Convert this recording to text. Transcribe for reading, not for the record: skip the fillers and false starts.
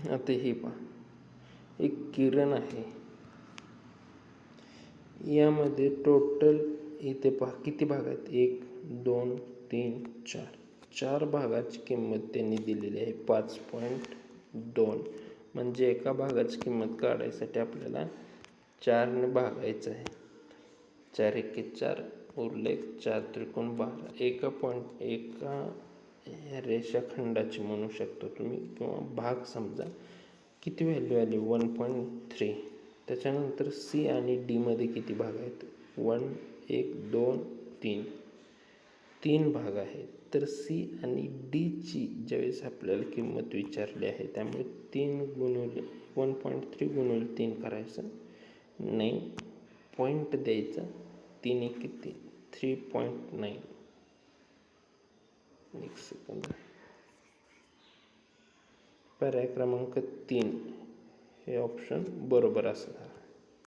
आता हे पहा, एक किरण आहे, यामध्ये टोटल इथे पहा किती भाग आहेत, 1 2 3 4, 4 भागाची किंमत त्यांनी दिलेली आहे 5.2. म्हणजे एका भागाची किंमत काढायसाठी आपल्याला 4ने भागायचं आहे. 4 एके 4 उरले 4 त्रिकोण 12. एका रेषाखंडाची म्हणू शकतो तुम्ही, किंवा भाग समजा. किती व्हॅल्यू आली, 1.3. त्याच्यानंतर सी आणि डी मध्ये किती भाग आहेत, 1 1 2 3, 3 भाग आहेत. तर सी आणि डी ची ज्यावेळेस आपल्याला किंमत विचारली आहे, त्यामुळे 3 गुणिले 1.3 गुणिले 3 करायचं, नाही पॉईंट द्यायचा, 3 एके 3, 3.9. एक सेकंद. पर्याय क्रमांक 3 हे ऑप्शन बरोबर असणार.